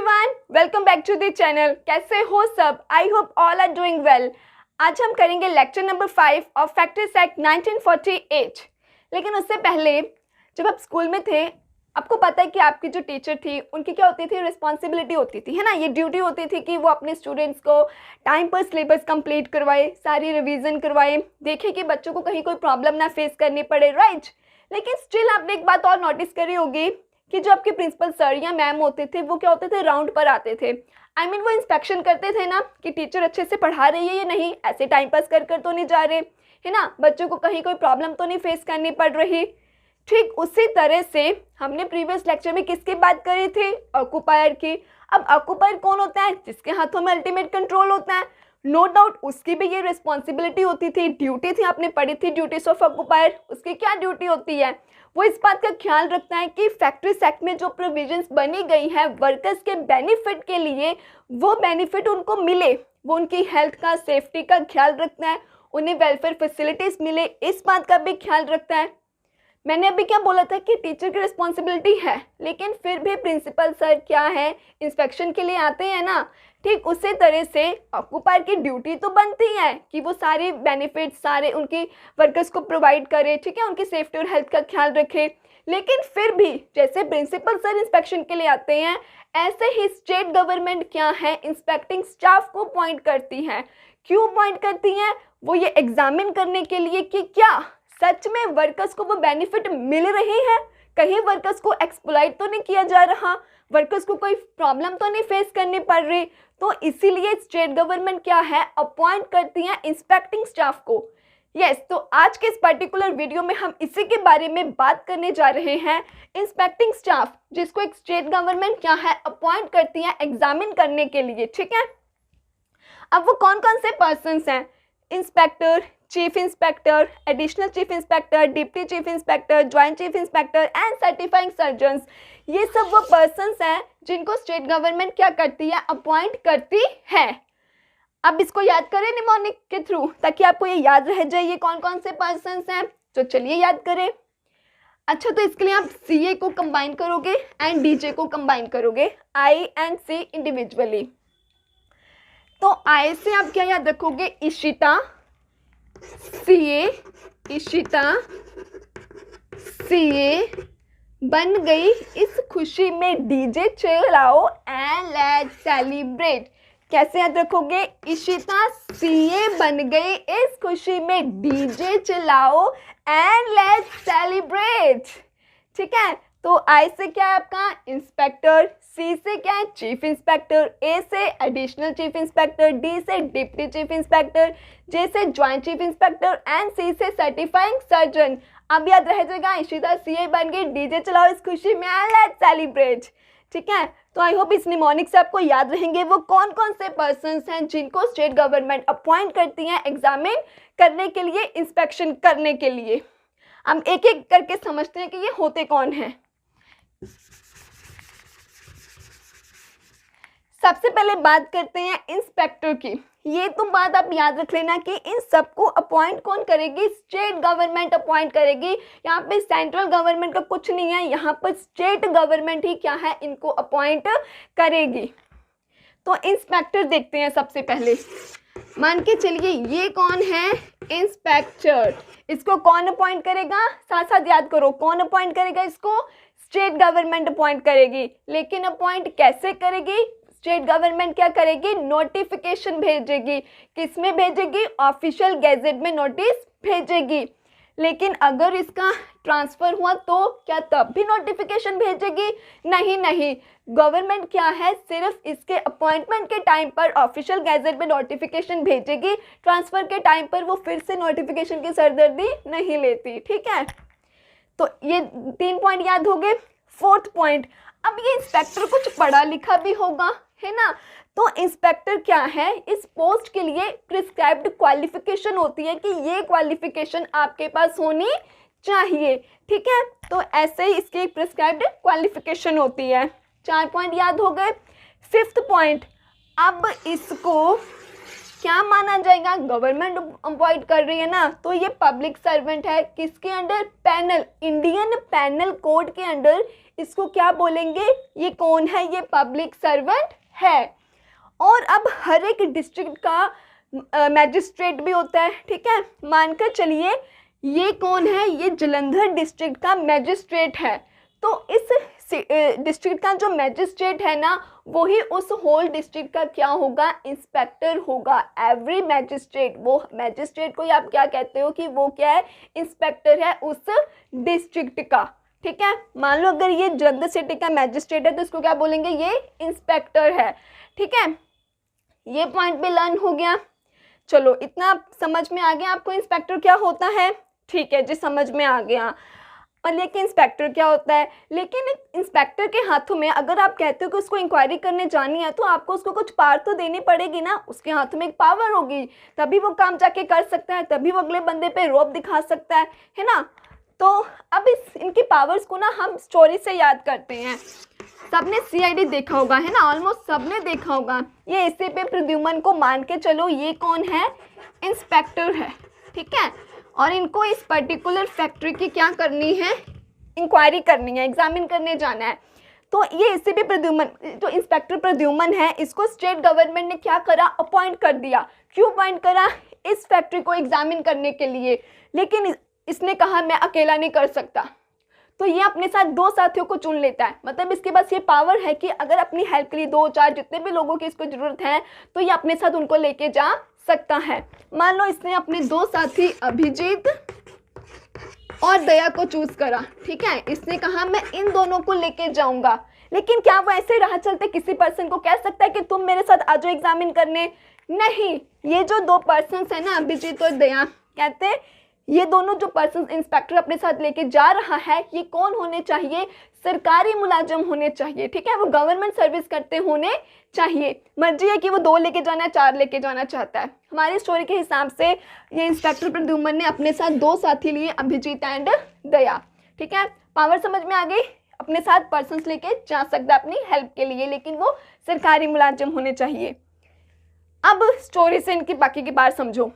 Everyone, welcome back to the channel. कैसे हो सब? I hope all are doing well. आज हम करेंगे lecture number 5 of factors act 1948। लेकिन उससे पहले, जब आप स्कूल में थे, आपको पता है कि आपकी जो टीचर थी उनकी क्या होती थी? रिस्पॉन्सिबिलिटी होती थी, है ना। ये ड्यूटी होती थी कि वो अपने स्टूडेंट्स को टाइम पर सिलेबस कंप्लीट करवाए, सारी रिवीजन करवाए, देखे कि बच्चों को कहीं कोई प्रॉब्लम ना फेस करनी पड़े, राइट। लेकिन स्टिल आपने एक बात और नोटिस करी होगी कि जो आपके प्रिंसिपल सर या मैम होते थे वो क्या होते थे? राउंड पर आते थे। वो इंस्पेक्शन करते थे ना कि टीचर अच्छे से पढ़ा रही है या नहीं, ऐसे टाइम पास कर कर तो नहीं जा रहे, है ना, बच्चों को कहीं कोई प्रॉब्लम तो नहीं फेस करनी पड़ रही। ठीक उसी तरह से हमने प्रीवियस लेक्चर में किसकी बात करी थी? ऑक्यूपायर की। अब ऑक्यूपायर कौन होता है? जिसके हाथों में अल्टीमेट कंट्रोल होता है। नो डाउट उसकी भी ये रिस्पॉन्सिबिलिटी होती थी, ड्यूटी थी, आपने पढ़ी थी ड्यूटीज ऑफ ऑक्यूपायर। उसकी क्या ड्यूटी होती है? वो इस बात का ख्याल रखता है कि फैक्ट्रीज एक्ट में जो प्रोविजंस बनी गई है वर्कर्स के बेनिफिट के लिए, वो बेनिफिट उनको मिले। वो उनकी हेल्थ का, सेफ्टी का ख्याल रखता है, उन्हें वेलफेयर फैसिलिटीज़ मिले, इस बात का भी ख्याल रखता है। मैंने अभी क्या बोला था कि टीचर की रिस्पॉन्सिबिलिटी है, लेकिन फिर भी प्रिंसिपल सर क्या है? इंस्पेक्शन के लिए आते हैं ना। ठीक उसी तरह से ऑक्यूपायर की ड्यूटी तो बनती है कि वो सारे बेनिफिट सारे उनकी वर्कर्स को प्रोवाइड करे, ठीक है, उनकी सेफ्टी और हेल्थ का ख्याल रखे। लेकिन फिर भी जैसे प्रिंसिपल सर इंस्पेक्शन के लिए आते हैं, ऐसे ही स्टेट गवर्नमेंट क्या है? इंस्पेक्टिंग स्टाफ को अपॉइंट करती है। क्यों अपॉइंट करती हैं? वो ये एग्जामिन करने के लिए कि क्या सच में वर्कर्स को वो बेनिफिट मिल रही है, कहीं वर्कर्स को एक्सप्लॉइट तो नहीं किया जा रहा, वर्कर्स को कोई प्रॉब्लम तो नहीं फेस करनी पड़ रही। तो इसीलिए स्टेट गवर्नमेंट क्या है? अपॉइंट करती है इंस्पेक्टिंग स्टाफ को। यस, तो आज के इस पर्टिकुलर वीडियो में हम इसी के बारे में बात करने जा रहे हैं। इंस्पेक्टिंग स्टाफ जिसको एक स्टेट गवर्नमेंट क्या है? अपॉइंट करती है एग्जामिन करने के लिए, ठीक है। अब वो कौन कौन से पर्सन्स हैं? Inspector, chief inspector, additional chief inspector, deputy chief inspector, joint chief inspector and certifying surgeons. ये सब वो पर्सन्स हैं जिनको स्टेट गवर्नमेंट क्या करती है? अपॉइंट करती है। अब इसको याद करें निमोनिक के थ्रू, ताकि आपको ये याद रह जाए ये कौन कौन से पर्सन्स हैं। तो चलिए याद करें। अच्छा, तो इसके लिए आप CA को कंबाइन करोगे एंड DJ को कंबाइन करोगे, I एंड C इंडिविजुअली। तो I से आप क्या याद रखोगे? इशिता, CA, इशिता CA बन गई इस खुशी में DJ चलाओ एंड लेट्स सेलिब्रेट। कैसे याद रखोगे? इशिता CA बन गई इस खुशी में DJ चलाओ एंड लेट्स सेलिब्रेट। ठीक है, तो I से क्या है आपका? इंस्पेक्टर, C से क्या है? चीफ इंस्पेक्टर, A से एडिशनल चीफ इंस्पेक्टर, D से डिप्टी चीफ इंस्पेक्टर, J से joint chief inspector and C से सर्टिफाइंग सर्जन। अब याद रह जाएगा, इशिता CA बन गई, DJ चलाओ इस खुशी में एंड लेट्स सेलिब्रेट। ठीक है, तो आई होप इस निमोनिक से आपको याद रहेंगे वो कौन कौन से पर्सन्स हैं जिनको स्टेट गवर्नमेंट अपॉइंट करती हैं एग्जामिन करने के लिए, इंस्पेक्शन करने के लिए। हम एक एक करके समझते हैं कि ये होते कौन हैं। सबसे पहले बात करते हैं इंस्पेक्टर की। ये तो बात आप याद रख लेना कि इन सबको अपॉइंट कौन करेगी? स्टेट गवर्नमेंट अपॉइंट करेगी। यहाँ पे सेंट्रल गवर्नमेंट का कुछ नहीं है, यहाँ पर स्टेट गवर्नमेंट ही क्या है? इनको अपॉइंट करेगी। तो इंस्पेक्टर देखते हैं सबसे पहले। मान के चलिए ये कौन है? इंस्पेक्टर। इसको कौन अपॉइंट करेगा? साथ साथ याद करो, कौन अपॉइंट करेगा इसको? स्टेट गवर्नमेंट अपॉइंट करेगी। लेकिन अपॉइंट कैसे करेगी? स्टेट गवर्नमेंट क्या करेगी? नोटिफिकेशन भेजेगी। किस में भेजेगी? ऑफिशियल गैजेट में नोटिस भेजेगी। लेकिन अगर इसका ट्रांसफ़र हुआ तो क्या तब भी नोटिफिकेशन भेजेगी? नहीं, गवर्नमेंट क्या है? सिर्फ इसके अपॉइंटमेंट के टाइम पर ऑफिशियल गैजेट में नोटिफिकेशन भेजेगी। ट्रांसफ़र के टाइम पर वो फिर से नोटिफिकेशन की सरदर्दी नहीं लेती। ठीक है, तो ये 3 पॉइंट याद हो गए। 4th पॉइंट, अब ये इंस्पेक्टर कुछ पढ़ा लिखा भी होगा, है ना। तो इंस्पेक्टर क्या है? इस पोस्ट के लिए प्रिस्क्राइब्ड क्वालिफिकेशन होती है कि ये क्वालिफिकेशन आपके पास होनी चाहिए। ठीक है, तो ऐसे ही इसकी प्रिस्क्राइब्ड क्वालिफिकेशन होती है। 4 पॉइंट याद हो गए। 5th पॉइंट, अब इसको क्या माना जाएगा, गवर्नमेंट अपॉइंट कर रही है ना, तो ये पब्लिक सर्वेंट है। किसके under, panel, Indian panel code के अंडर इसको क्या बोलेंगे, ये कौन है, ये पब्लिक सर्वेंट है। और अब हर एक डिस्ट्रिक्ट का मैजिस्ट्रेट भी होता है, ठीक है। मानकर चलिए ये कौन है, ये जलंधर डिस्ट्रिक्ट का मैजिस्ट्रेट है। तो इस डिस्ट्रिक्ट का जो मैजिस्ट्रेट है ना, वही उस होल डिस्ट्रिक्ट का क्या होगा, इंस्पेक्टर होगा। एवरी मैजिस्ट्रेट, वो मैजिस्ट्रेट को ही आप क्या कहते हो कि वो क्या है, इंस्पेक्टर है उस डिस्ट्रिक्ट का, ठीक है। मान लो अगर ये जलंधर सिटी का मैजिस्ट्रेट है तो इसको क्या बोलेंगे, ये इंस्पेक्टर है, ठीक है। ये पॉइंट भी लर्न हो गया। चलो इतना समझ में आ गया आपको इंस्पेक्टर क्या होता है, ठीक है जी, समझ में आ गया। मतलब कि इंस्पेक्टर क्या होता है, लेकिन इंस्पेक्टर के हाथों में अगर आप कहते हो कि उसको इंक्वायरी करने जानी है तो आपको उसको कुछ पावर तो देनी पड़ेगी ना, उसके हाथों में एक पावर होगी, तभी वो काम जाके कर सकता है, तभी वो अगले बंदे पे रौब दिखा सकता है ना। तो अब इनकी पावर्स को ना हम स्टोरी से याद करते हैं। सबने सीआईडी देखा होगा, है ना, ऑलमोस्ट सबने देखा होगा। ये एसीपी प्रद्युमन को मान के चलो ये कौन है, इंस्पेक्टर है, ठीक है। और इनको इस पर्टिकुलर फैक्ट्री की क्या करनी है, इंक्वायरी करनी है, एग्जामिन करने जाना है। तो ये एसीपी प्रद्युमन, जो इंस्पेक्टर प्रद्युमन है, इसको स्टेट गवर्नमेंट ने क्या करा, अपॉइंट कर दिया। क्यों अपॉइंट करा, इस फैक्ट्री को एग्जामिन करने के लिए। लेकिन इसने कहा मैं अकेला नहीं कर सकता, तो ये अपने साथ 2 साथियों को चुन लेता है। मतलब इसके पास ये पावर है कि अगर अपनी हेल्प के लिए 2-4 जितने भी लोगों की इसको ज़रूरत है तो ये अपने साथ उनको लेके जा सकता है। मान लो इसने अपने 2 साथी अभिजीत और दया को चूज करा, ठीक है। इसने कहा मैं इन दोनों को लेके जाऊंगा, लेकिन क्या वो ऐसे राह चलते किसी पर्सन को कह सकता है कि तुम मेरे साथ आ जाओ एग्जामिन करने, नहीं। ये जो 2 पर्सन है ना, अभिजीत और दया, कहते हैं ये दोनों जो पर्सन इंस्पेक्टर अपने साथ लेके जा रहा है, ये कौन होने चाहिए, सरकारी मुलाजिम होने चाहिए, ठीक है। वो गवर्नमेंट सर्विस करते होने चाहिए। मर्जी है कि वो 2 लेके जाना है, 4 लेके जाना चाहता है। हमारी स्टोरी के हिसाब से ये इंस्पेक्टर प्रद्युमन ने अपने साथ 2 साथी लिए, अभिजीत एंड दया, ठीक है। पावर समझ में आ गई, अपने साथ पर्सन्स लेके जा सकता है अपनी हेल्प के लिए, लेकिन वो सरकारी मुलाजिम होने चाहिए। अब स्टोरी से इनकी बाकी की बात समझो।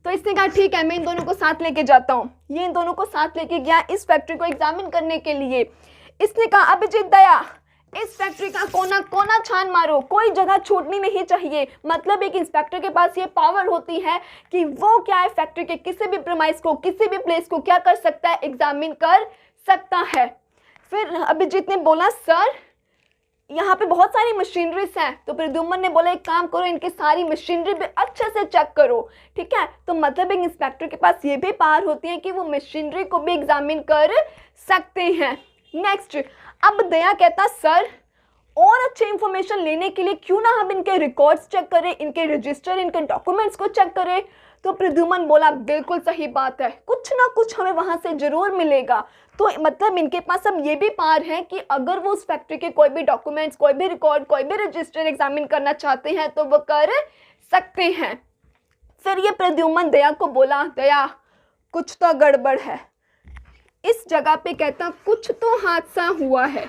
तो इसने कहा ठीक है मैं इन दोनों को साथ लेके जाता हूँ। ये इन दोनों को साथ लेके गया इस फैक्ट्री को एग्जामिन करने के लिए। इसने कहा अभिजीत, दया, इस फैक्ट्री का कोना कोना छान मारो, कोई जगह छूटनी नहीं चाहिए। मतलब एक इंस्पेक्टर के पास ये पावर होती है कि वो क्या है, फैक्ट्री के किसी भी प्रीमाइस को, किसी भी प्लेस को क्या कर सकता है, एग्जामिन कर सकता है। फिर अभिजीत ने बोला सर यहाँ पे बहुत सारी मशीनरीज हैं। तो प्रद्युमन ने बोला एक काम करो, इनकी सारी मशीनरी भी अच्छे से चेक करो, ठीक है। तो मतलब एक इंस्पेक्टर के पास ये भी पावर होती है कि वो मशीनरी को भी एग्जामिन कर सकते हैं। नेक्स्ट, अब दया कहता सर और अच्छी इंफॉर्मेशन लेने के लिए क्यों ना हम इनके रिकॉर्ड्स चेक करें, इनके रजिस्टर, इनके डॉक्यूमेंट्स को चेक करें। तो प्रद्युमन बोला बिल्कुल सही बात है, कुछ ना कुछ हमें वहाँ से ज़रूर मिलेगा। तो मतलब इनके पास अब ये भी पावर है कि अगर वो उस फैक्ट्री के कोई भी डॉक्यूमेंट्स, कोई भी रिकॉर्ड, कोई भी रजिस्टर एग्जामिन करना चाहते हैं तो वो कर सकते हैं। फिर ये प्रद्युमन दया को बोला दया कुछ तो गड़बड़ है। इस जगह पे कहता कुछ तो हादसा हुआ है,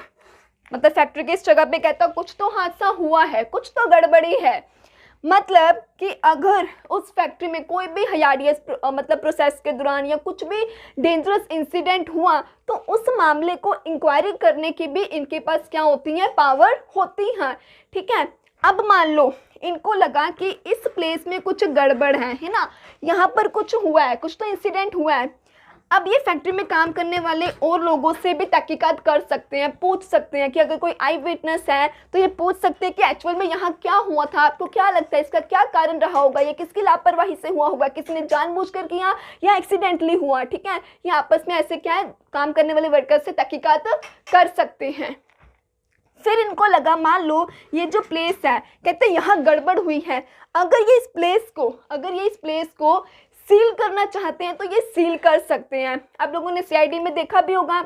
मतलब फैक्ट्री के इस जगह पे कहता कुछ तो हादसा हुआ है, कुछ तो गड़बड़ी है। मतलब कि अगर उस फैक्ट्री में कोई भी हयारियस मतलब प्रोसेस के दौरान या कुछ भी डेंजरस इंसिडेंट हुआ तो उस मामले को इंक्वायरी करने की भी इनके पास क्या होती है, पावर होती है, ठीक है। अब मान लो इनको लगा कि इस प्लेस में कुछ गड़बड़ है ना, यहाँ पर कुछ हुआ है, कुछ तो इंसिडेंट हुआ है। अब ये फैक्ट्री में काम करने वाले और लोगों से भी तहकीकात कर सकते हैं, पूछ सकते हैं कि अगर कोई आई विटनेस है तो ये पूछ सकते हैं कि एक्चुअल में यहाँ क्या हुआ था, आपको क्या लगता है इसका क्या कारण रहा होगा, ये किसकी लापरवाही से हुआ होगा, किसने जानबूझकर किया या एक्सीडेंटली हुआ, ठीक है। ये आपस में ऐसे क्या है, काम करने वाले वर्कर से तहकीकात कर सकते हैं। फिर इनको लगा मान लो ये जो प्लेस है, कहते यहाँ गड़बड़ हुई है, अगर ये इस प्लेस को सील करना चाहते हैं तो ये सील कर सकते हैं। आप लोगों ने सीआईडी में देखा भी होगा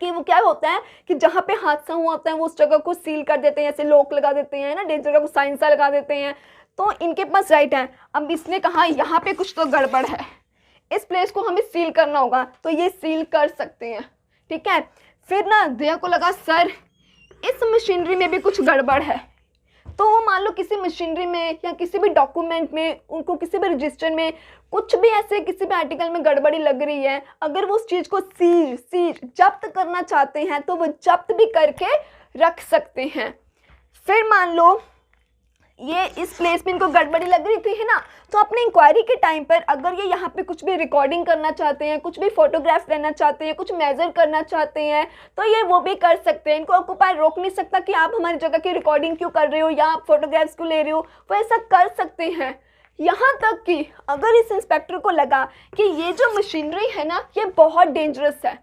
कि वो क्या होता है कि जहाँ पे हादसा हुआ होता है वो उस जगह को सील कर देते हैं, ऐसे लॉक लगा देते हैं ना, डेंजर जगह को साइन सा लगा देते हैं। तो इनके पास राइट है। अब इसने कहा यहाँ पे कुछ तो गड़बड़ है, इस प्लेस को हमें सील करना होगा, तो ये सील कर सकते हैं, ठीक है। फिर ना दया को लगा सर इस मशीनरी में भी कुछ गड़बड़ है, तो वो मान लो किसी मशीनरी में या किसी भी डॉक्यूमेंट में, उनको किसी भी रजिस्टर में कुछ भी ऐसे किसी भी आर्टिकल में गड़बड़ी लग रही है, अगर वो उस चीज़ को सीज जब्त करना चाहते हैं तो वो जब्त भी करके रख सकते हैं। फिर मान लो ये इस प्लेस में इनको गड़बड़ी लग रही थी, है ना, तो अपने इंक्वायरी के टाइम पर अगर ये यहाँ पे कुछ भी रिकॉर्डिंग करना चाहते हैं, कुछ भी फोटोग्राफ लेना चाहते हैं, कुछ मेजर करना चाहते हैं, तो ये वो भी कर सकते हैं। इनको ऑक्यूपायर रोक नहीं सकता कि आप हमारी जगह की रिकॉर्डिंग क्यों कर रहे हो या आप फोटोग्राफ्स क्यों ले रहे हो, वो ऐसा कर सकते हैं। यहाँ तक कि अगर इस इंस्पेक्टर को लगा कि ये जो मशीनरी है ना ये बहुत डेंजरस है,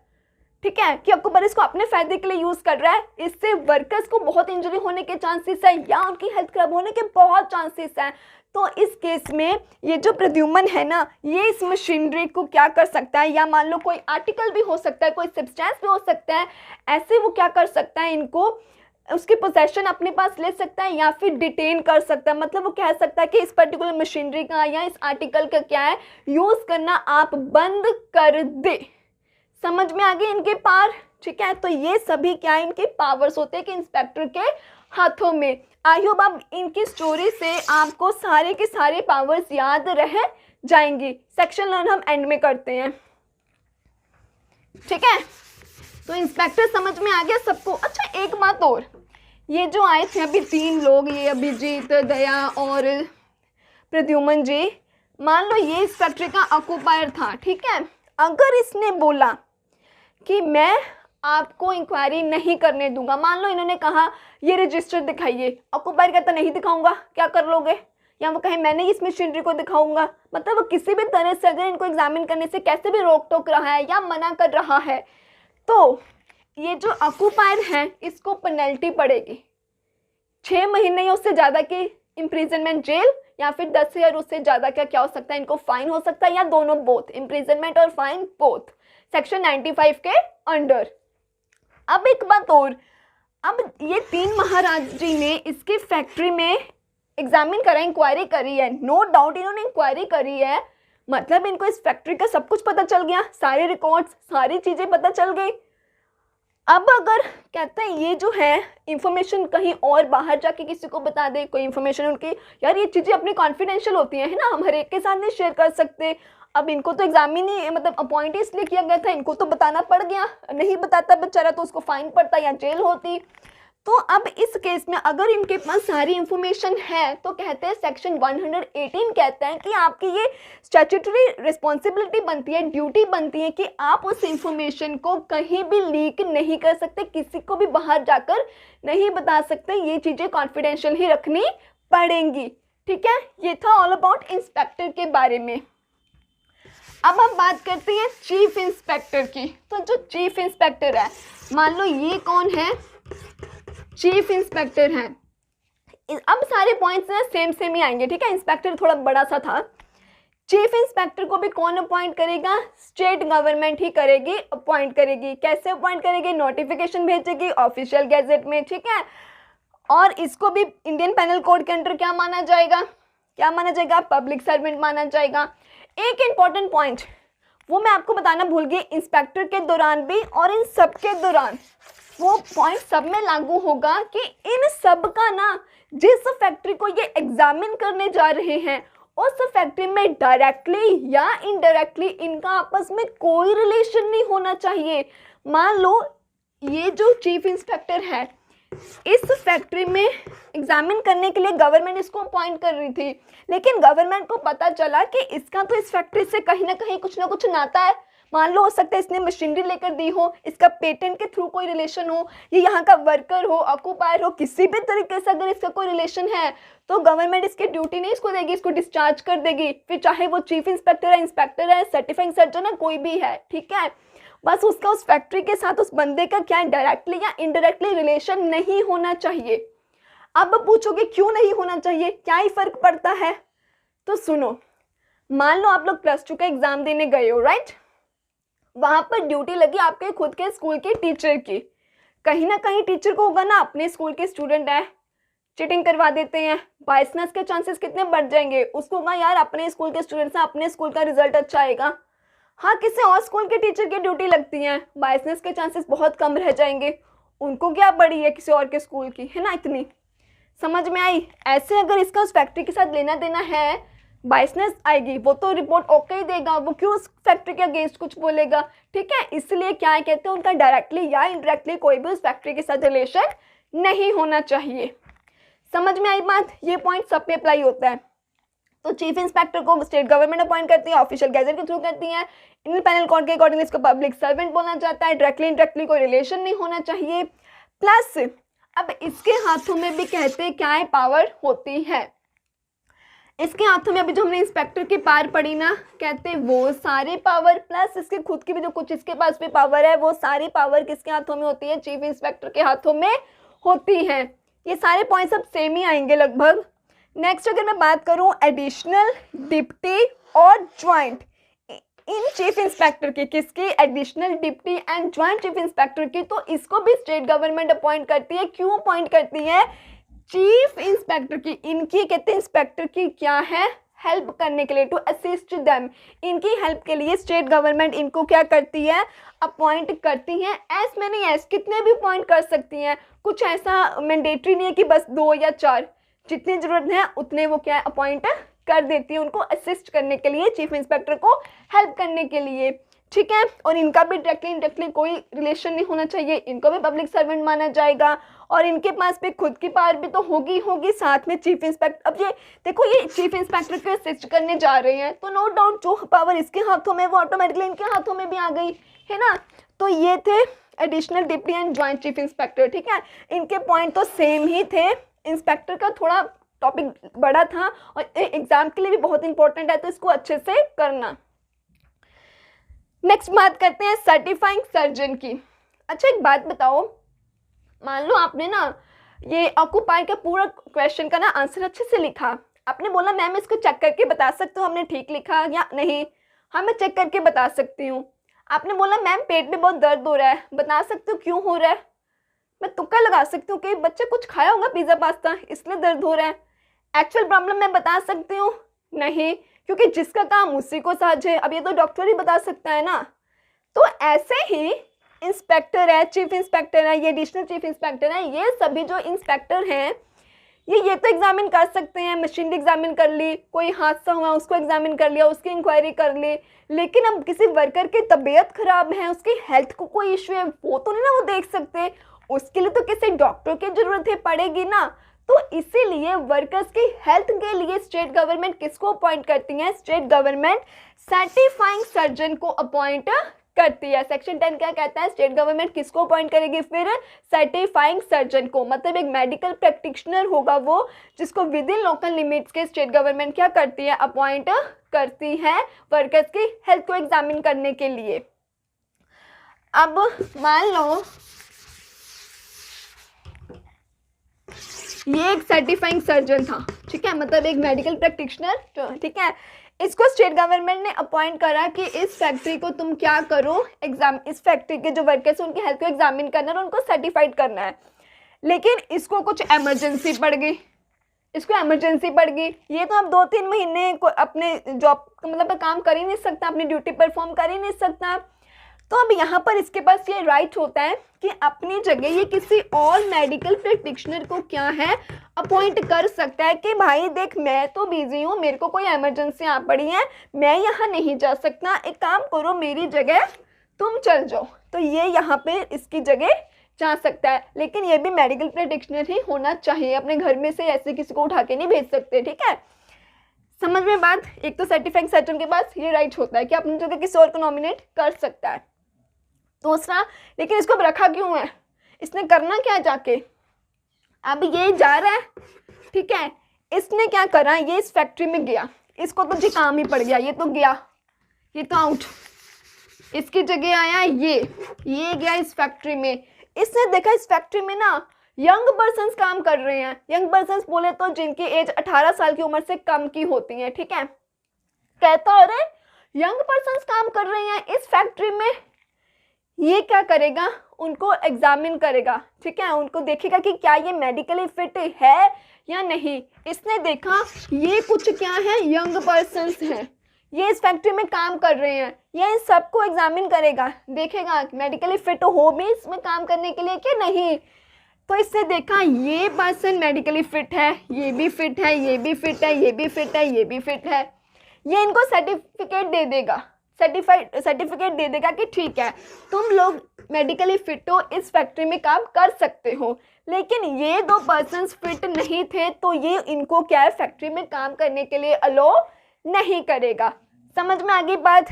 ठीक है, कि ऑक्यूपायर इसको अपने फायदे के लिए यूज़ कर रहा है, इससे वर्कर्स को बहुत इंजरी होने के चांसेस है या उनकी हेल्थ खराब होने के बहुत चांसेस हैं, तो इस केस में ये जो प्रद्युम्न है ना ये इस मशीनरी को क्या कर सकता है, या मान लो कोई आर्टिकल भी हो सकता है, कोई सब्सटेंस भी हो सकता है, ऐसे वो क्या कर सकता है, इनको उसकी पोजेशन अपने पास ले सकता है या फिर डिटेन कर सकता है। मतलब वो कह सकता है कि इस पर्टिकुलर मशीनरी का या इस आर्टिकल का क्या है यूज़ करना आप बंद कर दे। समझ में आ गई इनके पावर, ठीक है। तो ये सभी क्या है, इनके पावर्स होते हैं कि इंस्पेक्टर के हाथों में। आई होप अब इनकी स्टोरी से आपको सारे के सारे पावर्स याद रह जाएंगी। सेक्शन लर्न हम एंड में करते हैं, ठीक है। तो इंस्पेक्टर समझ में आ गया सबको। अच्छा एक बात और, ये जो आए थे अभी 3 लोग, ये अभिजीत, दया और प्रद्युम्न जी, मान लो ये इस फैक्ट्री का ऑक्यूपायर था, ठीक है। अगर इसने बोला कि मैं आपको इंक्वायरी नहीं करने दूंगा, मान लो इन्होंने कहा ये रजिस्टर दिखाइए, ऑक्यूपायर कहता नहीं दिखाऊंगा, क्या कर लोगे, या वो कहे मैंने इस मशीनरी को दिखाऊंगा, मतलब वो किसी भी तरह से अगर इनको एग्जामिन करने से कैसे भी रोक टोक रहा है या मना कर रहा है, तो ये जो ऑक्यूपायर है इसको पेनल्टी पड़ेगी 6 महीने या उससे ज़्यादा की इम्प्रिजनमेंट जेल, या फिर 10,000 उससे ज़्यादा का क्या हो सकता है, इनको फाइन हो सकता है, या दोनों, बोथ इम्प्रिजनमेंट और फाइन बोथ, सेक्शन 95 के अंडर। अब एक बात और, अब ये 3 महाराज जी ने इसकी फैक्ट्री में एग्जामिन करा, इंक्वायरी करी है, नो डाउट इन्होंने इंक्वायरी करी है, मतलब इनको इस फैक्ट्री का सब कुछ पता चल गया, सारे रिकॉर्ड्स सारी चीज़ें पता चल गई। अब अगर कहते हैं ये जो है इंफॉर्मेशन कहीं और बाहर जाके किसी को बता दे, कोई इंफॉर्मेशन उनकी, यार ये चीज़ें अपनी कॉन्फिडेंशियल होती हैं, है ना, हम हर एक के साथ नहीं शेयर कर सकते। अब इनको तो एग्जामिन ही मतलब अपॉइंट इसलिए किया गया था, इनको तो बताना पड़ गया, नहीं बताता बेचारा तो उसको फाइन पड़ता या जेल होती। तो अब इस केस में अगर इनके पास सारी इंफॉर्मेशन है तो कहते हैं सेक्शन 118 कहता है कि आपकी ये स्टैट्यूटरी रिस्पॉन्सिबिलिटी बनती है, ड्यूटी बनती है कि आप उस इंफॉर्मेशन को कहीं भी लीक नहीं कर सकते, किसी को भी बाहर जाकर नहीं बता सकते, ये चीज़ें कॉन्फिडेंशियल ही रखनी पड़ेंगी, ठीक है। ये था ऑल अबाउट इंस्पेक्टर के बारे में। अब हम बात करते हैं चीफ इंस्पेक्टर की। तो जो चीफ इंस्पेक्टर है, मान लो ये कौन है, चीफ इंस्पेक्टर हैं। अब सारे पॉइंट्स ना सेम ही आएंगे, ठीक है। इंस्पेक्टर थोड़ा बड़ा सा था। चीफ इंस्पेक्टर को भी कौन अपॉइंट करेगा, स्टेट गवर्नमेंट ही करेगी, अपॉइंट करेगी। कैसे अपॉइंट करेगी, नोटिफिकेशन भेजेगी ऑफिशियल गैजेट में, ठीक है। और इसको भी इंडियन पेनल कोड के अंडर क्या माना जाएगा, क्या माना जाएगा, पब्लिक सर्वेंट माना जाएगा। एक इंपॉर्टेंट पॉइंट वो मैं आपको बताना भूल गई, इंस्पेक्टर के दौरान भी और इन सब के दौरान वो पॉइंट सब में लागू होगा कि इन सब का ना, जिस फैक्ट्री को ये एग्जामिन करने जा रहे हैं उस फैक्ट्री में डायरेक्टली या इनडायरेक्टली इनका आपस में कोई रिलेशन नहीं होना चाहिए। मान लो ये जो चीफ इंस्पेक्टर है इस फैक्ट्री में एग्जामिन करने के लिए गवर्नमेंट इसको अपॉइंट कर रही थी, लेकिन गवर्नमेंट को पता चला कि इसका तो इस फैक्ट्री से कहीं ना कहीं कुछ ना कुछ नाता है। मान लो हो सकता है इसने मशीनरी लेकर दी हो, इसका पेटेंट के थ्रू कोई रिलेशन हो, ये यहाँ का वर्कर हो, ऑक्यूपायर हो, किसी भी तरीके से अगर इसका कोई रिलेशन है तो गवर्नमेंट इसकी ड्यूटी नहीं इसको देगी, इसको डिस्चार्ज कर देगी। फिर चाहे वो चीफ इंस्पेक्टर है, इंस्पेक्टर है, सर्टिफाइंग सर्जन है, कोई भी है, ठीक है। बस उसका उस फैक्ट्री के साथ उस बंदे का क्या डायरेक्टली या इनडायरेक्टली रिलेशन नहीं होना चाहिए। अब पूछोगे क्यों नहीं होना चाहिए, क्या ही फर्क पड़ता है, तो सुनो। मान लो आप लोग +2 का एग्जाम देने गए हो, राइट, वहां पर ड्यूटी लगी आपके खुद के स्कूल के टीचर की। कहीं ना कहीं टीचर को होगा ना अपने स्कूल के स्टूडेंट है, चीटिंग करवा देते हैं, बायसनेस के चांसेस कितने बढ़ जाएंगे। उसको होगा यार अपने स्कूल के स्टूडेंट से अपने स्कूल का रिजल्ट अच्छा आएगा। हाँ, किसी और स्कूल के टीचर की ड्यूटी लगती है, बायसनेस के चांसेस बहुत कम रह जाएंगे। उनको क्या पड़ी है किसी और के स्कूल की, है ना, इतनी। समझ में आई? ऐसे अगर इसका उस फैक्ट्री के साथ लेना देना है, बायसनेस आएगी, वो तो रिपोर्ट ओके ही देगा, वो क्यों उस फैक्ट्री के अगेंस्ट कुछ बोलेगा, ठीक है। इसलिए क्या है, कहते हैं उनका डायरेक्टली या इनडायरेक्टली कोई भी उस फैक्ट्री के साथ रिलेशन नहीं होना चाहिए। समझ में आई बात? ये पॉइंट सब पे अप्लाई होता है। तो चीफ इंस्पेक्टर को स्टेट गवर्नमेंट अपॉइंट करती है, ऑफिशियल गैजेट के थ्रू करती है। इंडियन पैनल कोड के अकॉर्डिंग इसको पब्लिक सर्वेंट बोला जाता है, डायरेक्टली इनडायरेक्टली कोई रिलेशन नहीं होना चाहिए। प्लस अब इसके हाथों में भी कहते हैं क्या है, पावर होती है। इसके हाथों में अभी जो हमने इंस्पेक्टर की पावर पड़ी ना, कहते हैं वो सारे पावर प्लस इसके खुद की भी जो कुछ इसके पास भी पावर है, वो सारी पावर किसके हाथों में होती है, चीफ इंस्पेक्टर के हाथों में होती है। ये सारे पॉइंट्स अब सेम ही आएंगे लगभग। नेक्स्ट अगर मैं बात करूं एडिशनल, डिप्टी और ज्वाइंट इन चीफ इंस्पेक्टर की, किसकी, additional, deputy and joint chief inspector की, तो इसको भी स्टेट गवर्नमेंट अपॉइंट करती है। क्यों अपॉइंट करती है? चीफ इंस्पेक्टर की, इनकी कहते हैं इंस्पेक्टर की क्या है, हेल्प करने के लिए, टू असिस्ट देम, इनकी हेल्प के लिए स्टेट गवर्नमेंट इनको क्या करती है, अपॉइंट करती है। एस मैंने एस कितने भी अपॉइंट कर सकती हैं, कुछ ऐसा मैंडेटरी नहीं है कि बस 2 या 4, जितनी ज़रूरत है उतने वो क्या अपॉइंट कर देती है उनको असिस्ट करने के लिए, चीफ इंस्पेक्टर को हेल्प करने के लिए, ठीक है। और इनका भी डायरेक्टली इनडायरेक्टली कोई रिलेशन नहीं होना चाहिए, इनको भी पब्लिक सर्वेंट माना जाएगा, और इनके पास भी खुद की पावर भी तो होगी साथ में चीफ इंस्पेक्टर। अब ये देखो, ये चीफ इंस्पेक्टर को असिस्ट करने जा रहे हैं, तो नो डाउट जो पावर इसके हाथों में वो ऑटोमेटिकली इनके हाथों में भी आ गई है ना। तो ये थे additional, deputy and joint chief inspector, ठीक है। इनके पॉइंट तो सेम ही थे, इंस्पेक्टर का थोड़ा टॉपिक बड़ा था और एग्जाम के लिए भी बहुत इंपॉर्टेंट है, तो इसको अच्छे से करना। नेक्स्ट बात करते हैं सर्टिफाइंग सर्जन की। अच्छा एक बात बताओ, मान लो आपने ना ये ऑक्यूपाई का पूरा क्वेश्चन का ना आंसर अच्छे से लिखा, आपने बोला मैम इसको चेक करके बता सकते हो हमने ठीक लिखा या नहीं, हाँ मैं चेक करके बता सकती हूँ। आपने बोला मैम पेट में बहुत दर्द हो रहा है, बता सकते हो क्यों हो रहा है, मैं तुक्का लगा सकती हूँ कि बच्चे कुछ खाया होगा पिज़्ज़ा पास्ता इसलिए दर्द हो रहा है। एक्चुअल प्रॉब्लम मैं बता सकती हूँ? नहीं, क्योंकि जिसका काम उसी को साझ है। अब ये तो डॉक्टर ही बता सकता है ना। तो ऐसे ही इंस्पेक्टर है, चीफ इंस्पेक्टर है, ये एडिशनल चीफ इंस्पेक्टर है, ये सभी जो इंस्पेक्टर हैं ये तो एग्जामिन कर सकते हैं, मशीनरी एग्जामिन कर ली, कोई हादसा हुआ उसको एग्जामिन कर लिया, उसकी इंक्वायरी कर ली। लेकिन अब किसी वर्कर की तबीयत खराब है, उसकी हेल्थ को कोई इश्यू है, वो तो नहीं ना वो देख सकते, उसके लिए तो किसी डॉक्टर की जरूरत है पड़ेगी ना। तो इसीलिए वर्कर्स की हेल्थ के लिए स्टेट गवर्नमेंट किसको अपॉइंट करती है, स्टेट गवर्नमेंट सर्टिफाइंग सर्जन को अपॉइंट करती है। सेक्शन 10 क्या कहता है, स्टेट गवर्नमेंट किसको अपॉइंट करेगी, फिर सर्टिफाइंग सर्जन को, मतलब एक मेडिकल प्रैक्टिशनर होगा वो, जिसको विद इन लोकल लिमिट्स के स्टेट गवर्नमेंट क्या करती है, अपॉइंट करती है वर्कर्स की हेल्थ को एग्जामिन करने के लिए। अब मान लो ये एक सर्टिफाइंग सर्जन था, ठीक है, मतलब एक मेडिकल प्रैक्टिशनर, ठीक है। इसको स्टेट गवर्नमेंट ने अपॉइंट करा कि इस फैक्ट्री को तुम क्या करो, एग्जाम, इस फैक्ट्री के जो वर्कर्स हैं उनकी हेल्थ को एग्जामिन करना है, उनको सर्टिफाइड करना है। लेकिन इसको कुछ एमरजेंसी पड़ गई, ये तो अब 2-3 महीने को अपने जॉब मतलब काम कर ही नहीं सकता, अपनी ड्यूटी परफॉर्म कर ही नहीं सकता। तो अब यहाँ पर इसके पास ये राइट होता है कि अपनी जगह ये किसी और मेडिकल प्रैक्टिशनर को क्या है, अपॉइंट कर सकता है कि भाई देख मैं तो बिजी हूँ, मेरे को कोई इमरजेंसी आ पड़ी है, मैं यहाँ नहीं जा सकता, एक काम करो मेरी जगह तुम चल जाओ। तो ये यहाँ पे इसकी जगह जा सकता है, लेकिन ये भी मेडिकल प्रैक्टिशनर ही होना चाहिए, अपने घर में से ऐसे किसी को उठा के नहीं भेज सकते, ठीक है। समझ में बात? एक तो सर्टिफाइंग सर्जन के पास ये राइट होता है कि अपनी जगह किसी और को नॉमिनेट कर सकता है। दूसरा, लेकिन इसको अब रखा क्यों है, इसने करना क्या जाके, अब ये जा रहा है, ठीक है, इसने क्या करा, ये इस फैक्ट्री में गया, इसको तो जी काम ही पड़ गया, ये तो गया, ये तो आउट, इसकी जगह आया ये गया इस फैक्ट्री में। इसने देखा इस फैक्ट्री में ना यंग पर्सन्स काम कर रहे हैं, यंग पर्सन्स बोले तो जिनकी एज 18 साल की उम्र से कम की होती है, ठीक है। कहता अरे यंग पर्सन्स काम कर रहे हैं इस फैक्ट्री में, ये क्या करेगा, उनको एग्जामिन करेगा, ठीक है, उनको देखेगा कि क्या ये मेडिकली फिट है या नहीं। इसने देखा ये कुछ क्या है, यंग पर्सन्स हैं, ये इस फैक्ट्री में काम कर रहे हैं, ये इन सबको एग्जामिन करेगा, देखेगा मेडिकली फिट हो भी इसमें काम करने के लिए कि नहीं। तो इससे देखा ये पर्सन मेडिकली फिट है, ये भी फिट है, ये भी फिट है, ये भी फिट है, ये भी फिट है, ये इनको सर्टिफिकेट दे देगा, सर्टिफिकेट दे देगा कि ठीक है तुम लोग मेडिकली फिट हो, इस फैक्ट्री में काम कर सकते हो। लेकिन ये दो पर्सन्स फिट नहीं थे तो ये इनको क्या है, फैक्ट्री में काम करने के लिए अलो नहीं करेगा। समझ में आ गई बात।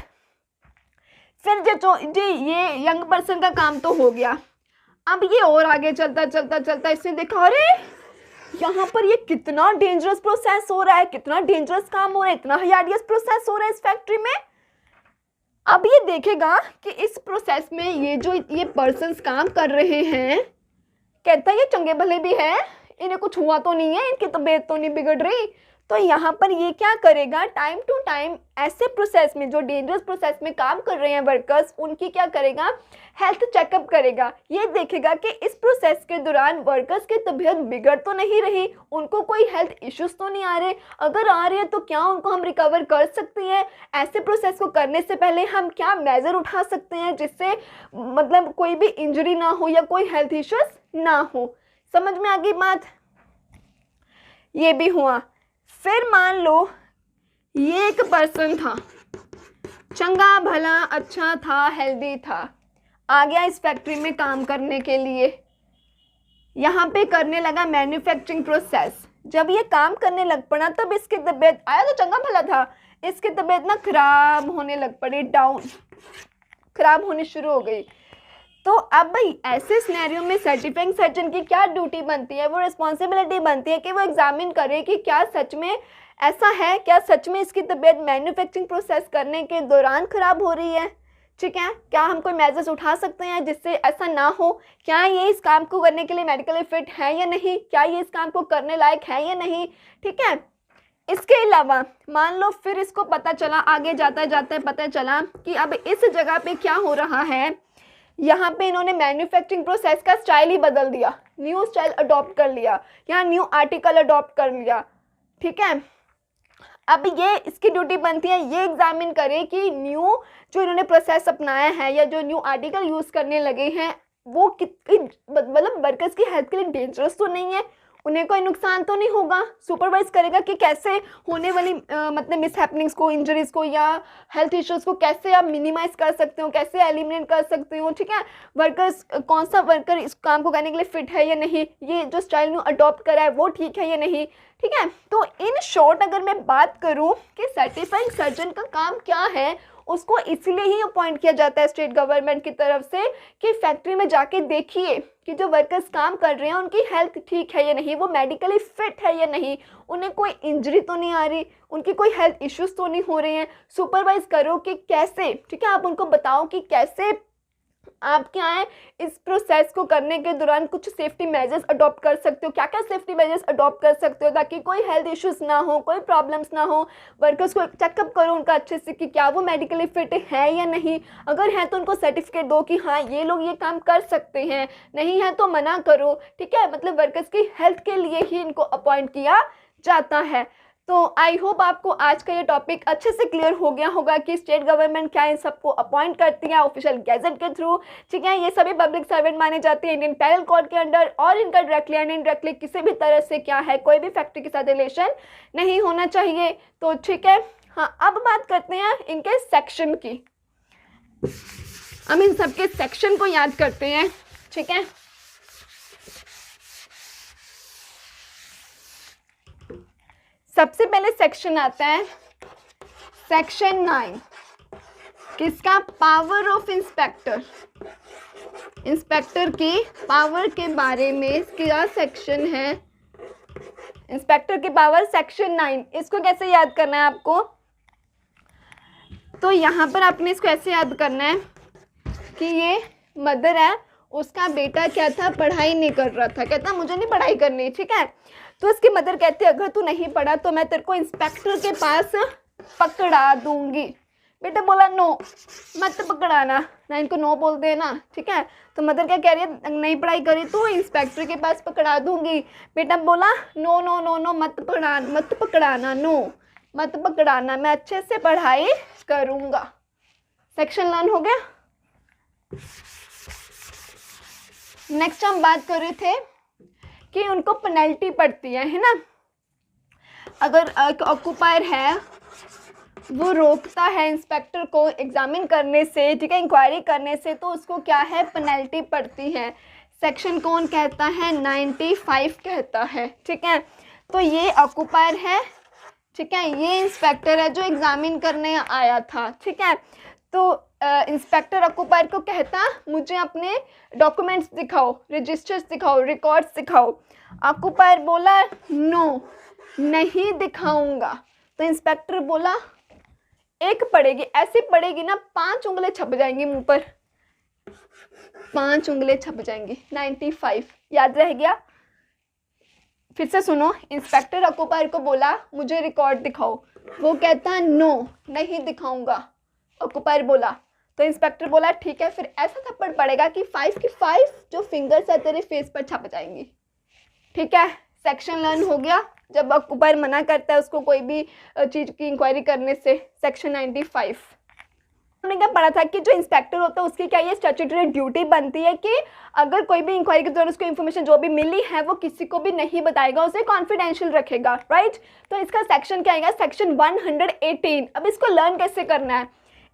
फिर जो जी ये यंग पर्सन का काम तो हो गया। अब ये और आगे चलता चलता चलता इसने देखा अरे यहाँ पर ये कितना डेंजरस प्रोसेस हो रहा है, कितना डेंजरस काम हो रहा है, इतना हजार्डियस प्रोसेस हो रहा है इस फैक्ट्री में। अब ये देखेगा कि इस प्रोसेस में ये पर्सन्स काम कर रहे हैं, कहता है ये चंगे भले भी हैं, इन्हें कुछ हुआ तो नहीं है, इनकी तबीयत तो नहीं बिगड़ रही। तो यहाँ पर ये क्या करेगा, टाइम टू टाइम ऐसे प्रोसेस में जो डेंजरस प्रोसेस में काम कर रहे हैं वर्कर्स, उनकी क्या करेगा, हेल्थ चेकअप करेगा। ये देखेगा कि इस प्रोसेस के दौरान वर्कर्स की तबीयत बिगड़ तो नहीं रही, उनको कोई हेल्थ इश्यूज तो नहीं आ रहे, अगर आ रहे हैं तो क्या उनको हम रिकवर कर सकते हैं, ऐसे प्रोसेस को करने से पहले हम क्या मेजर उठा सकते हैं जिससे मतलब कोई भी इंजरी ना हो या कोई हेल्थ इश्यूज ना हो। समझ में आ गई बात। ये भी हुआ। फिर मान लो ये एक पर्सन था, चंगा भला अच्छा था, हेल्दी था, आ गया इस फैक्ट्री में काम करने के लिए, यहाँ पे करने लगा मैन्युफैक्चरिंग प्रोसेस। जब ये काम करने लग पड़ा तब इसकी तबीयत, आया तो चंगा भला था, इसकी तबीयत ना खराब होने लग पड़ी, डाउन खराब होनी शुरू हो गई। तो अब भाई ऐसे सिनेरियो में सर्टिफाइंग सर्जन की क्या ड्यूटी बनती है, वो रिस्पॉन्सिबिलिटी बनती है कि वो एग्जामिन करे कि क्या सच में ऐसा है, क्या सच में इसकी तबीयत मैन्युफैक्चरिंग प्रोसेस करने के दौरान ख़राब हो रही है। ठीक है, क्या हम कोई मेजर्स उठा सकते हैं जिससे ऐसा ना हो, क्या ये इस काम को करने के लिए मेडिकली फिट है या नहीं, क्या ये इस काम को करने लायक है या नहीं। ठीक है, इसके अलावा मान लो फिर इसको पता चला, आगे जाता जाता पता चला कि अब इस जगह पे क्या हो रहा है, यहाँ पे इन्होंने मैन्युफैक्चरिंग प्रोसेस का स्टाइल ही बदल दिया, न्यू स्टाइल अडॉप्ट कर लिया, या न्यू आर्टिकल अडॉप्ट कर लिया। ठीक है, अब ये इसकी ड्यूटी बनती है ये एग्जामिन करे कि न्यू जो इन्होंने प्रोसेस अपनाया है या जो न्यू आर्टिकल यूज़ करने लगे हैं वो कितनी मतलब वर्कर्स की हेल्थ के लिए डेंजरस तो नहीं है, उन्हें कोई नुकसान तो नहीं होगा। सुपरवाइज करेगा कि कैसे होने वाली मतलब मिसहैपनिंग्स को, इंजरीज को या हेल्थ इश्यूज को कैसे आप मिनिमाइज कर सकते हो, कैसे एलिमिनेट कर सकते हो। ठीक है, वर्कर्स कौन सा वर्कर इस काम को करने के लिए फिट है या नहीं, ये जो स्टाइल न्यू अडॉप्ट करा है वो ठीक है या नहीं। ठीक है, तो इन शॉर्ट अगर मैं बात करूं कि सर्टिफाइंग सर्जन का काम क्या है, उसको इसलिए ही अपॉइंट किया जाता है स्टेट गवर्नमेंट की तरफ से कि फैक्ट्री में जाके देखिए कि जो वर्कर्स काम कर रहे हैं उनकी हेल्थ ठीक है या नहीं, वो मेडिकली फिट है या नहीं, उन्हें कोई इंजरी तो नहीं आ रही, उनकी कोई हेल्थ इश्यूज तो नहीं हो रहे हैं। सुपरवाइज करो कि कैसे, ठीक है, आप उनको बताओ कि कैसे आप क्या है इस प्रोसेस को करने के दौरान कुछ सेफ्टी मेजर्स अडॉप्ट कर सकते हो, क्या क्या सेफ्टी मेजर्स अडॉप्ट कर सकते हो ताकि कोई हेल्थ इश्यूज ना हो, कोई प्रॉब्लम्स ना हो। वर्कर्स को चेकअप करो उनका अच्छे से कि क्या वो मेडिकली फिट है या नहीं, अगर है तो उनको सर्टिफिकेट दो कि हाँ ये लोग ये काम कर सकते हैं, नहीं है तो मना करो। ठीक है, मतलब वर्कर्स की हेल्थ के लिए ही इनको अपॉइंट किया जाता है। तो आई होप आपको आज का ये टॉपिक अच्छे से क्लियर हो गया होगा कि स्टेट गवर्नमेंट क्या इन सबको अपॉइंट करती है ऑफिशियल गैजेट के थ्रू। ठीक है, ये सभी पब्लिक सर्वेंट माने जाते हैं इंडियन पेनल कोड के अंडर, और इनका डायरेक्टली एंड इनडायरेक्टली किसी भी तरह से क्या है कोई भी फैक्ट्री के साथ रिलेशन नहीं होना चाहिए। तो ठीक है, हाँ अब बात करते हैं इनके सेक्शन की। हम इन सबके सेक्शन को याद करते हैं। ठीक है, सबसे पहले सेक्शन आता है सेक्शन 9, किसका, पावर ऑफ इंस्पेक्टर। इंस्पेक्टर की पावर के बारे में क्या सेक्शन है, इंस्पेक्टर की पावर सेक्शन 9। इसको कैसे याद करना है आपको, तो यहाँ पर आपने इसको ऐसे याद करना है कि ये मदर है, उसका बेटा क्या था, पढ़ाई नहीं कर रहा था, कहता मुझे नहीं पढ़ाई करनी। ठीक है, तो इसकी मदर कहती है अगर तू नहीं पढ़ा तो मैं तेरे को इंस्पेक्टर के पास पकड़ा दूंगी। बेटा बोला नो मत पकड़ाना, ना इनको नो बोलते हैं ना। ठीक है, तो मदर क्या कह रही है, नहीं पढ़ाई करी तो इंस्पेक्टर के पास पकड़ा दूंगी। बेटा बोला नो नो नो नो मत पकड़ाना, नो मत पकड़ाना, मैं अच्छे से पढ़ाई करूँगा। सेक्शन 9 हो गया। नेक्स्ट हम बात कर रहे थे कि उनको पेनल्टी पड़ती है ना। अगर ऑक्यूपायर है वो रोकता है इंस्पेक्टर को एग्जामिन करने से, ठीक है, इंक्वायरी करने से, तो उसको क्या है, पेनल्टी पड़ती है। सेक्शन कौन कहता है, 95 कहता है, ठीक है। तो ये ऑक्यूपायर है, ठीक है, ये इंस्पेक्टर है जो एग्जामिन करने आया था, ठीक है। तो इंस्पेक्टर ऑक्यूपायर को कहता मुझे अपने डॉक्यूमेंट्स दिखाओ, रजिस्टर्स दिखाओ, रिकॉर्ड्स दिखाओ। ऑक्यूपायर बोला नो, नहीं दिखाऊंगा। तो इंस्पेक्टर बोला एक पड़ेगी, ऐसी पड़ेगी ना 5 उंगलें छप जाएंगी मुंह पर, 5 उंगलें छप जाएंगी। 95 याद रह गया। फिर से सुनो, इंस्पेक्टर ऑक्यूपायर को बोला मुझे रिकॉर्ड दिखाओ, वो कहता नो, नहीं दिखाऊंगा। ऑक्यूपायर बोला, तो इंस्पेक्टर बोला ठीक है, फिर ऐसा थप्पड़ पड़ेगा कि 5 की 5 जो फिंगर्स है तेरे फेस पर छप जाएंगी, ठीक है। सेक्शन लर्न हो गया जब ऑक्यूपायर मना करता है उसको कोई भी चीज़ की इंक्वायरी करने से। सेक्शन 95 हमने क्या पढ़ा था कि जो इंस्पेक्टर होता है उसकी क्या ये स्टैट्यूटरी ड्यूटी बनती है कि अगर कोई भी इंक्वायरी के दौरान उसको इन्फॉर्मेशन जो भी मिली है वो किसी को भी नहीं बताएगा, उसे कॉन्फिडेंशियल रखेगा, राइट। तो इसका सेक्शन क्या आएगा, सेक्शन 118। अब इसको लर्न कैसे करना है,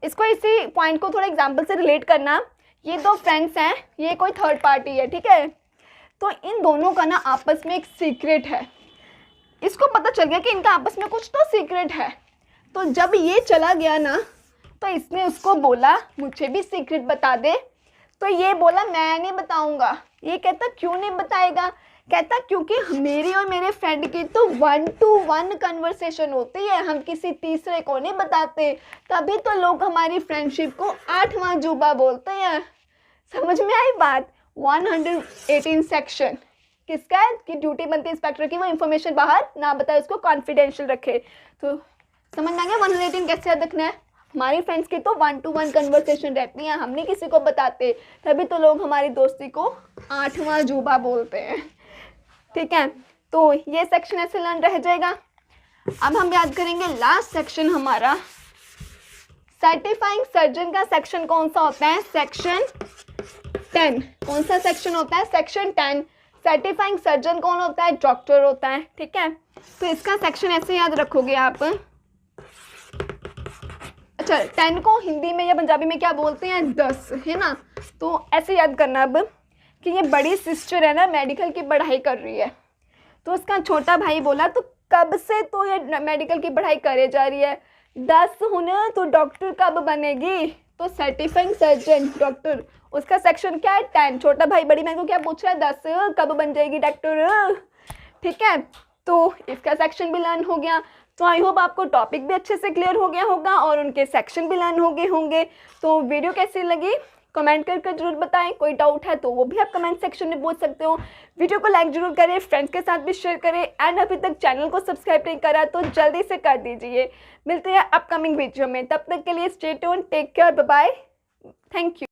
इसको इसी पॉइंट को थोड़ा एग्जाम्पल से रिलेट करना। ये 2 फ्रेंड्स हैं, ये कोई थर्ड पार्टी है, ठीक है। तो इन दोनों का ना आपस में एक सीक्रेट है, इसको पता चल गया कि इनका आपस में कुछ तो सीक्रेट है। तो जब ये चला गया ना तो इसने उसको बोला मुझे भी सीक्रेट बता दे। तो ये बोला मैं नहीं बताऊंगा। ये कहता क्यों नहीं बताएगा, कहता क्योंकि मेरी और मेरे फ्रेंड की तो 1-to-1 कन्वर्सेशन होती है, हम किसी तीसरे को नहीं बताते, तभी तो लोग हमारी फ्रेंडशिप को 8वां अजूबा बोलते हैं। समझ में आई बात। 118 सेक्शन किसका है कि ड्यूटी बनती है इंस्पेक्टर की वो इन्फॉर्मेशन बाहर ना बताए, उसको कॉन्फिडेंशियल रखे। तो समझ में आ गया 118 कैसे याद रखना है। हमारी फ्रेंड्स की तो 1-to-1 कन्वर्सेशन रहती है, हम नहीं किसी को बताते, तभी तो लोग हमारी दोस्ती को 8वां अजूबा बोलते हैं, ठीक है। तो ये सेक्शन ऐसे लर्न रह जाएगा। अब हम याद करेंगे लास्ट सेक्शन हमारा सर्टिफाइंग सर्जन का सेक्शन कौन सा होता है, सेक्शन 10। कौन सा सेक्शन होता है, सेक्शन 10। सर्टिफाइंग सर्जन कौन होता है, डॉक्टर होता है, ठीक है। तो इसका सेक्शन ऐसे याद रखोगे आप। अच्छा 10 को हिंदी में या पंजाबी में क्या बोलते हैं, 10, है ना। तो ऐसे याद करना अब कि ये बड़ी सिस्टर है ना, मेडिकल की पढ़ाई कर रही है। तो उसका छोटा भाई बोला तो कब से तो ये मेडिकल की पढ़ाई करे जा रही है, 10 होना तो डॉक्टर कब बनेगी। तो सर्टिफाइंग सर्जन डॉक्टर, उसका सेक्शन क्या है, 10। छोटा भाई बड़ी बहन को क्या पूछ रहा है, 10 कब बन जाएगी डॉक्टर, ठीक है। तो इसका सेक्शन भी लर्न हो गया। तो आई होप आपको टॉपिक भी अच्छे से क्लियर हो गया होगा और उनके सेक्शन भी लर्न हो गए होंगे। तो वीडियो कैसी लगी कमेंट करके जरूर बताएं, कोई डाउट है तो वो भी आप कमेंट सेक्शन में पूछ सकते हो। वीडियो को लाइक जरूर करें, फ्रेंड्स के साथ भी शेयर करें, एंड अभी तक चैनल को सब्सक्राइब नहीं करा तो जल्दी से कर दीजिए। मिलते हैं अपकमिंग वीडियो में, तब तक के लिए stay tuned, take care, bye bye, thank you.